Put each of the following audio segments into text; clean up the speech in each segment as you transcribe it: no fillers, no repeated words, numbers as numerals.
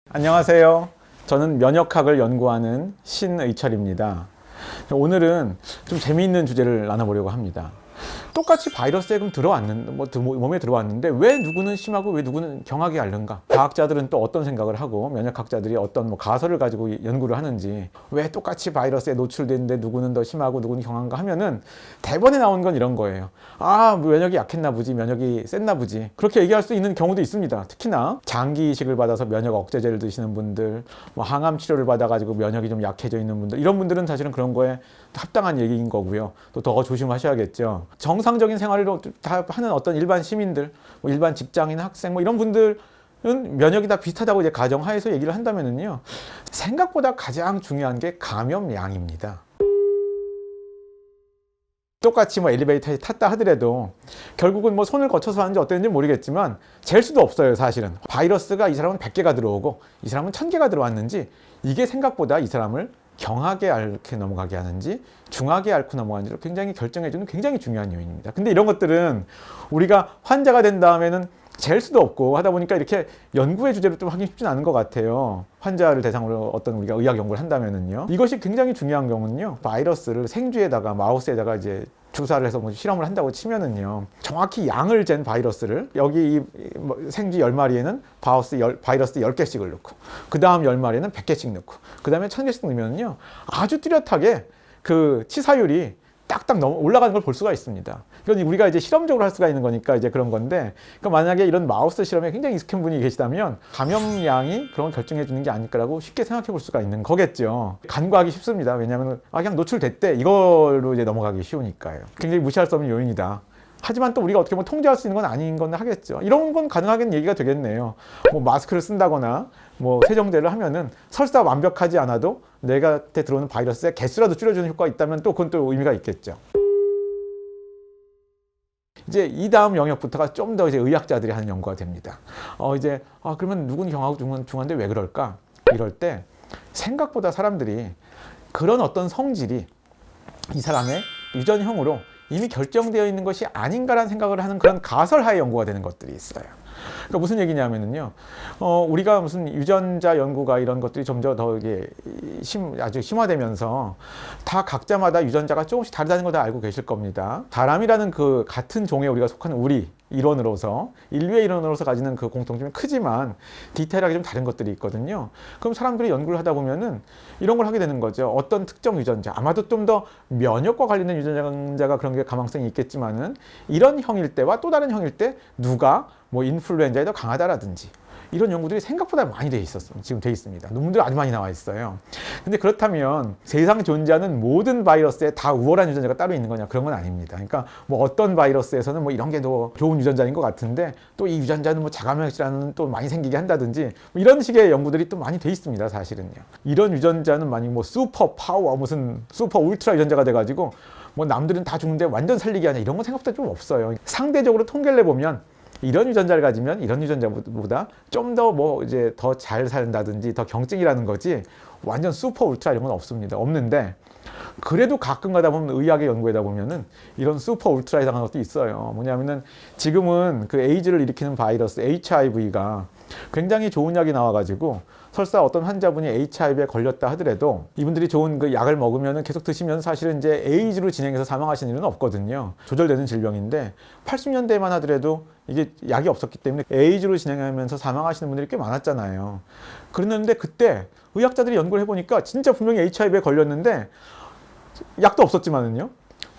안녕하세요. 저는 면역학을 연구하는 신의철입니다. 오늘은 좀 재미있는 주제를 나눠보려고 합니다. 똑같이 바이러스에 그럼 몸에 들어왔는데 왜 누구는 심하고 왜 누구는 경하게 앓는가? 과학자들은 또 어떤 생각을 하고 면역학자들이 어떤 가설을 가지고 연구를 하는지, 왜 똑같이 바이러스에 노출됐는데 누구는 더 심하고 누구는 경한가 하면은 대번에 나온 건 이런 거예요. 면역이 약했나 보지, 면역이 셌나 보지, 그렇게 얘기할 수 있는 경우도 있습니다. 특히나 장기 이식을 받아서 면역 억제제를 드시는 분들, 항암 치료를 받아가지고 면역이 좀 약해져 있는 분들, 이런 분들은 사실은 그런 거에 합당한 얘기인 거고요. 또 더 조심하셔야겠죠. 정상적인 생활을 다 하는 어떤 일반 시민들, 일반 직장인, 학생, 이런 분들은 면역이 다 비슷하다고 이제 가정하에서 얘기를 한다면은요, 생각보다 가장 중요한 게 감염량입니다. 똑같이 엘리베이터에 탔다 하더라도 결국은 손을 거쳐서 하는지 어땠는지 모르겠지만 잴 수도 없어요. 사실은 바이러스가 이 사람은 100개가 들어오고 이 사람은 1000개가 들어왔는지, 이게 생각보다 이 사람을 경하게 앓게 넘어가게 하는지 중하게 앓고 넘어가는지를 굉장히 결정해주는 굉장히 중요한 요인입니다. 근데 이런 것들은 우리가 환자가 된 다음에는 잴 수도 없고 하다 보니까 이렇게 연구의 주제로 좀 하기 쉽지는 않은 것 같아요. 환자를 대상으로 어떤 우리가 의학 연구를 한다면은요. 이것이 굉장히 중요한 경우는요, 바이러스를 생쥐에다가 마우스에다가 이제 주사를 해서 실험을 한다고 치면은요, 정확히 양을 잰 바이러스를 여기 이 생쥐 10마리에는 바이러스 10개씩을 넣고, 그 다음 10마리에는 100개씩 넣고, 그 다음에 1000개씩 넣으면요, 아주 뚜렷하게 그 치사율이 딱딱 올라가는 걸 볼 수가 있습니다. 이건 우리가 이제 실험적으로 할 수가 있는 거니까 이제 그런 건데, 그러니까 만약에 이런 마우스 실험에 굉장히 익숙한 분이 계시다면 감염량이 그런 걸 결정해 주는 게 아닐까라고 쉽게 생각해 볼 수가 있는 거겠죠. 간과하기 쉽습니다. 왜냐하면 그냥 노출됐대, 이걸로 이제 넘어가기 쉬우니까요. 굉장히 무시할 수 없는 요인이다. 하지만 또 우리가 어떻게 보면 통제할 수 있는 건 아닌 건 하겠죠. 이런 건 가능하겠는 얘기가 되겠네요. 마스크를 쓴다거나 세정제를 하면은 설사 완벽하지 않아도 내한테 들어오는 바이러스의 개수라도 줄여주는 효과가 있다면 또 그건 또 의미가 있겠죠. 이제 이 다음 영역부터가 좀 더 이제 의학자들이 하는 연구가 됩니다. 그러면 누군 경하고 중한데 왜 그럴까? 이럴 때 생각보다 사람들이 그런 어떤 성질이 이 사람의 유전형으로 이미 결정되어 있는 것이 아닌가라는 생각을 하는 그런 가설하에 연구가 되는 것들이 있어요. 그러니까 무슨 얘기냐면은요, 우리가 무슨 유전자 연구가 이런 것들이 점점 더 이게 아주 심화되면서 다 각자마다 유전자가 조금씩 다르다는 걸 다 알고 계실 겁니다. 사람이라는 그 같은 종에 우리가 속하는 우리 일원으로서, 인류의 일원으로서 가지는 그 공통점이 크지만 디테일하게 좀 다른 것들이 있거든요. 그럼 사람들이 연구를 하다 보면은 이런 걸 하게 되는 거죠. 어떤 특정 유전자, 아마도 좀 더 면역과 관련된 유전자가 그런 게 가망성이 있겠지만은 이런 형일 때와 또 다른 형일 때 누가 인플루엔자에 더 강하다라든지, 이런 연구들이 생각보다 많이 지금 돼 있습니다. 논문들 아주 많이 나와 있어요. 근데 그렇다면 세상에 존재하는 모든 바이러스에 다 우월한 유전자가 따로 있는 거냐? 그런 건 아닙니다. 그러니까 어떤 바이러스에서는 이런 게 더 좋은 유전자인 것 같은데 또 이 유전자는 자가면역 질환은 또 많이 생기게 한다든지, 이런 식의 연구들이 또 많이 돼 있습니다. 사실은요. 이런 유전자는 만약 슈퍼 파워, 무슨 슈퍼 울트라 유전자가 돼가지고 남들은 다 죽는데 완전 살리게 하냐, 이런 건 생각보다 좀 없어요. 상대적으로 통계를 내보면 이런 유전자를 가지면 이런 유전자보다 좀 더 더 잘 산다든지 더 경증이라는 거지, 완전 슈퍼 울트라 이런 건 없는데, 그래도 가끔 가다 보면 의학의 연구에다 보면은 이런 슈퍼 울트라에 해당하는 것도 있어요. 뭐냐면은 지금은 그 에이즈를 일으키는 바이러스 HIV가 굉장히 좋은 약이 나와가지고, 설사 어떤 환자분이 HIV에 걸렸다 하더라도 이분들이 좋은 그 약을 먹으면 계속 드시면 사실은 이제 에이즈로 진행해서 사망하시는 일은 없거든요. 조절되는 질병인데 80년대만 하더라도 이게 약이 없었기 때문에 에이즈로 진행하면서 사망하시는 분들이 꽤 많았잖아요. 그랬는데 그때 의학자들이 연구를 해보니까 진짜 분명히 HIV에 걸렸는데 약도 없었지만은요,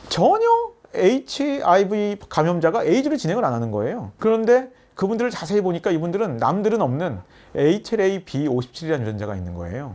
전혀 HIV 감염자가 에이즈를 진행을 안 하는 거예요. 그런데 그분들을 자세히 보니까 이분들은 남들은 없는 HLA-B57이라는 유전자가 있는 거예요.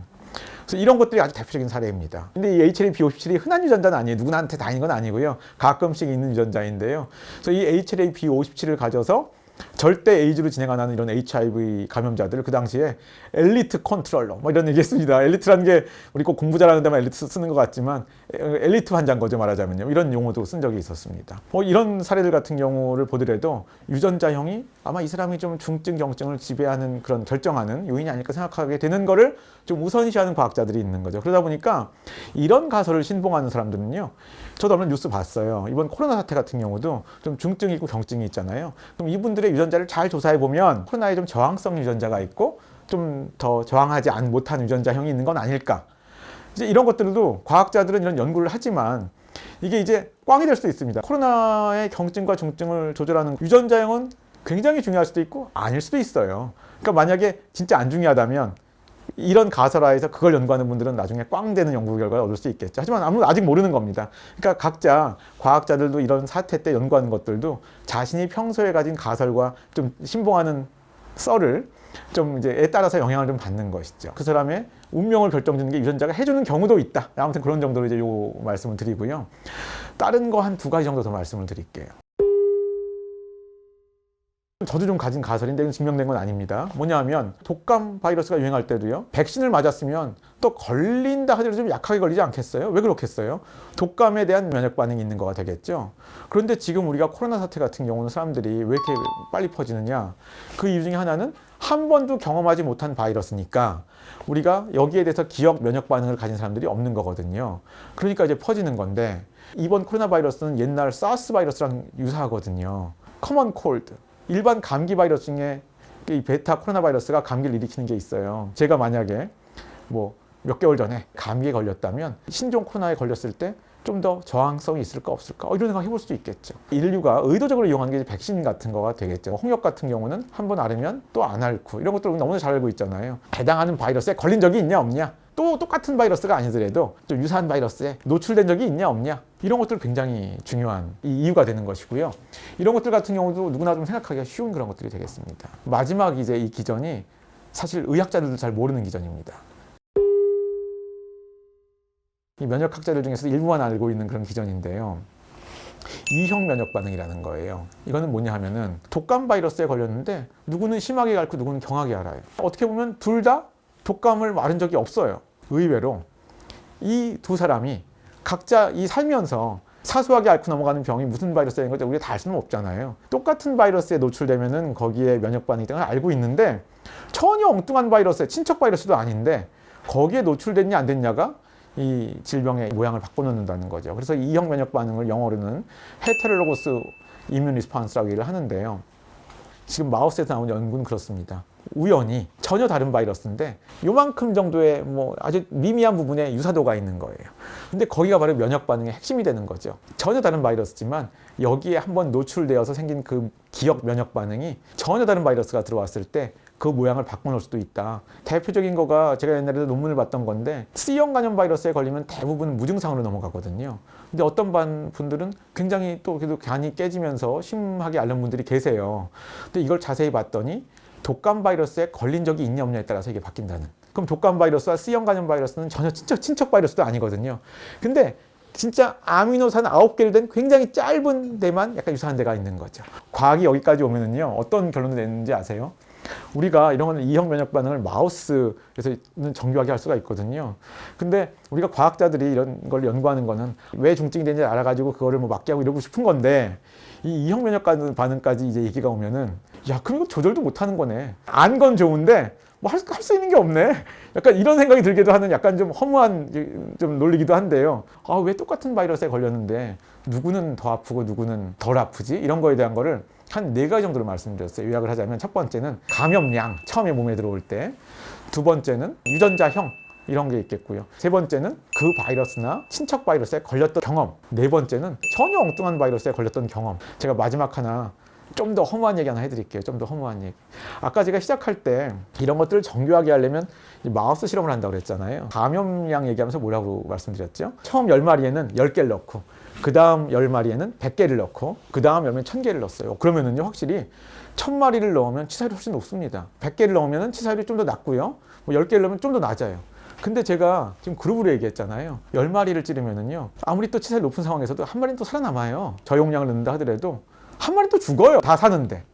그래서 이런 것들이 아주 대표적인 사례입니다. 근데 이 HLA-B57이 흔한 유전자는 아니에요. 누구나한테 다 있는 건 아니고요. 가끔씩 있는 유전자인데요. 그래서 이 HLA-B57을 가져서 절대 에이즈로 진행 안 하는 이런 HIV 감염자들 그 당시에 엘리트 컨트롤러 뭐 이런 얘기했습니다. 엘리트라는 게 우리 꼭 공부 잘하는 데만 엘리트 쓰는 것 같지만 엘리트 환자인 거죠, 말하자면요. 이런 용어도 쓴 적이 있었습니다. 이런 사례들 같은 경우를 보더라도 유전자형이 아마 이 사람이 좀 중증 경증을 지배하는 그런 결정하는 요인이 아닐까 생각하게 되는 거를 좀 우선시하는 과학자들이 있는 거죠. 그러다 보니까 이런 가설을 신봉하는 사람들은요, 저도 얼마 뉴스 봤어요. 이번 코로나 사태 같은 경우도 좀 중증이 있고 경증이 있잖아요. 그럼 이분들의 유전자를 잘 조사해 보면 코로나에 좀 저항성 유전자가 있고 좀 더 저항하지 못한 유전자형이 있는 건 아닐까. 이제 이런 것들도 과학자들은 이런 연구를 하지만 이게 이제 꽝이 될 수도 있습니다. 코로나의 경증과 중증을 조절하는 유전자형은 굉장히 중요할 수도 있고 아닐 수도 있어요. 그러니까 만약에 진짜 안 중요하다면 이런 가설화에서 그걸 연구하는 분들은 나중에 꽝 되는 연구 결과를 얻을 수 있겠죠. 하지만 아무도 아직 모르는 겁니다. 그러니까 각자 과학자들도 이런 사태 때 연구하는 것들도 자신이 평소에 가진 가설과 좀 신봉하는 썰을 좀 이제에 따라서 영향을 좀 받는 것이죠. 그 사람의 운명을 결정짓는 게 유전자가 해주는 경우도 있다. 아무튼 그런 정도로 이제 요 말씀을 드리고요. 다른 거 한 2가지 정도 더 말씀을 드릴게요. 저도 좀 가진 가설인데 이건 증명된 건 아닙니다. 뭐냐 하면 독감 바이러스가 유행할 때도요, 백신을 맞았으면 또 걸린다 하더라도 좀 약하게 걸리지 않겠어요? 왜 그렇겠어요? 독감에 대한 면역 반응이 있는 거가 되겠죠. 그런데 지금 우리가 코로나 사태 같은 경우는 사람들이 왜 이렇게 빨리 퍼지느냐, 그 이유 중에 하나는 한 번도 경험하지 못한 바이러스니까 우리가 여기에 대해서 기억 면역 반응을 가진 사람들이 없는 거거든요. 그러니까 이제 퍼지는 건데, 이번 코로나 바이러스는 옛날 사스 바이러스랑 유사하거든요. 커먼 콜드, 일반 감기 바이러스 중에 이 베타 코로나 바이러스가 감기를 일으키는 게 있어요. 제가 만약에 뭐 몇 개월 전에 감기에 걸렸다면 신종 코로나에 걸렸을 때 좀 더 저항성이 있을까 없을까 이런 생각 해볼 수도 있겠죠. 인류가 의도적으로 이용하는 게 백신 같은 거가 되겠죠. 홍역 같은 경우는 한 번 앓으면 또 안 앓고 이런 것들 너무나 잘 알고 있잖아요. 해당하는 바이러스에 걸린 적이 있냐 없냐, 또 똑같은 바이러스가 아니더라도 좀 유사한 바이러스에 노출된 적이 있냐 없냐, 이런 것들 굉장히 중요한 이유가 되는 것이고요. 이런 것들 같은 경우도 누구나 좀 생각하기가 쉬운 그런 것들이 되겠습니다. 마지막 이제 이 기전이 사실 의학자들도 잘 모르는 기전입니다. 이 면역학자들 중에서 일부만 알고 있는 그런 기전인데요. 이형 면역 반응이라는 거예요. 이거는 뭐냐 하면은 독감 바이러스에 걸렸는데 누구는 심하게 앓고 누구는 경하게 앓아요. 어떻게 보면 둘 다 독감을 앓은 적이 없어요. 의외로 이 두 사람이 각자 이 살면서 사소하게 앓고 넘어가는 병이 무슨 바이러스인 건지 우리가 다 알 수는 없잖아요. 똑같은 바이러스에 노출되면은 거기에 면역 반응이 있다는 걸 알고 있는데, 전혀 엉뚱한 바이러스에, 친척 바이러스도 아닌데 거기에 노출됐냐 안 됐냐가 이 질병의 모양을 바꿔놓는다는 거죠. 그래서 이형 면역 반응을 영어로는 헤테로로고스 이뮤 리스폰스라고 얘기를 하는데요. 지금 마우스에서 나온 연구는 그렇습니다. 우연히 전혀 다른 바이러스인데 요만큼 정도의 뭐 아주 미미한 부분에 유사도가 있는 거예요. 근데 거기가 바로 면역 반응의 핵심이 되는 거죠. 전혀 다른 바이러스지만 여기에 한번 노출되어서 생긴 그 기억 면역 반응이 전혀 다른 바이러스가 들어왔을 때 그 모양을 바꿔놓을 수도 있다. 대표적인 거가 제가 옛날에 논문을 봤던 건데, C형 간염 바이러스에 걸리면 대부분 무증상으로 넘어가거든요. 근데 어떤 분들은 굉장히 또 그래도 간이 깨지면서 심하게 앓는 분들이 계세요. 근데 이걸 자세히 봤더니 독감 바이러스에 걸린 적이 있냐 없냐에 따라서 이게 바뀐다는. 그럼 독감 바이러스와 C형 간염 바이러스는 전혀 친척 바이러스도 아니거든요. 근데 진짜 아미노산 9개를 된 굉장히 짧은 데만 약간 유사한 데가 있는 거죠. 과학이 여기까지 오면은요, 어떤 결론을 내는지 아세요? 우리가 이런 거는 이형 면역 반응을 마우스에서는 정교하게 할 수가 있거든요. 근데 우리가 과학자들이 이런 걸 연구하는 거는 왜 중증이 되는지 알아가지고 그거를 뭐 막게 하고 이러고 싶은 건데, 이 이형 면역 반응까지 이제 얘기가 오면은, 야, 그럼 이거 조절도 못 하는 거네. 안 건 좋은데 뭐 할 수 있는 게 없네. 약간 이런 생각이 들기도 하는 약간 좀 허무한 좀 논리기도 한데요. 아, 왜 똑같은 바이러스에 걸렸는데 누구는 더 아프고 누구는 덜 아프지? 이런 거에 대한 거를 한 4가지 정도로 말씀드렸어요. 요약을 하자면, 첫 번째는 감염량, 처음에 몸에 들어올 때. 두 번째는 유전자형, 이런 게 있겠고요. 세 번째는 그 바이러스나 친척 바이러스에 걸렸던 경험. 네 번째는 전혀 엉뚱한 바이러스에 걸렸던 경험. 제가 마지막 하나 좀 더 허무한 얘기 하나 해드릴게요. 좀 더 허무한 얘기. 아까 제가 시작할 때 이런 것들을 정교하게 하려면 마우스 실험을 한다고 그랬잖아요. 감염량 얘기하면서 뭐라고 말씀드렸죠? 처음 10마리에는 10개를 넣고, 그 다음 10마리에는 100개를 넣고, 그 다음 10마리에는 1000개를 넣었어요. 그러면은요, 확실히 1000마리를 넣으면 치사율이 훨씬 높습니다. 100개를 넣으면 치사율이 좀 더 낮고요. 뭐 10개를 넣으면 좀 더 낮아요. 근데 제가 지금 그룹으로 얘기했잖아요. 10마리를 찌르면은요, 아무리 또 치사율이 높은 상황에서도 한 마리는 또 살아남아요. 저용량을 넣는다 하더라도 한 마리 또 죽어요. 다 사는데.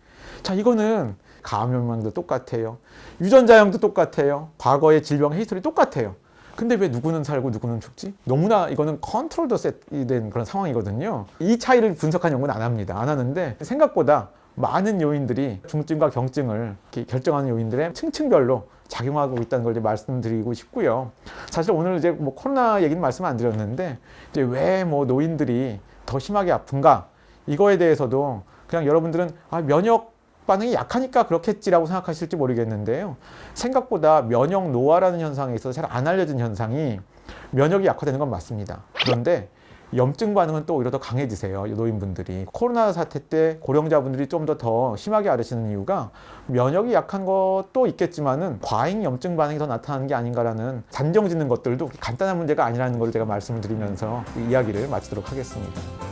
자, 이거는 감염망도 똑같아요. 유전자형도 똑같아요. 과거의 질병 히스토리 똑같아요. 근데 왜 누구는 살고 누구는 죽지? 너무나 이거는 컨트롤도 셋된 그런 상황이거든요. 이 차이를 분석한 연구는 안 합니다. 안 하는데 생각보다 많은 요인들이 중증과 경증을 결정하는 요인들의 층층별로 작용하고 있다는 걸 이제 말씀드리고 싶고요. 사실 오늘 이제 뭐 코로나 얘기는 말씀 안 드렸는데 이제 왜 뭐 노인들이 더 심하게 아픈가 이거에 대해서도 그냥 여러분들은 면역 반응이 약하니까 그렇겠지라고 생각하실지 모르겠는데요. 생각보다 면역 노화라는 현상에 있어서 잘 안 알려진 현상이 면역이 약화되는 건 맞습니다. 그런데 염증 반응은 또 오히려 더 강해지세요. 노인분들이. 코로나 사태 때 고령자분들이 좀 더 심하게 앓으시는 이유가 면역이 약한 것도 있겠지만은 과잉 염증 반응이 더 나타나는 게 아닌가라는 단정 짓는 것들도 간단한 문제가 아니라는 걸 제가 말씀을 드리면서 이야기를 마치도록 하겠습니다.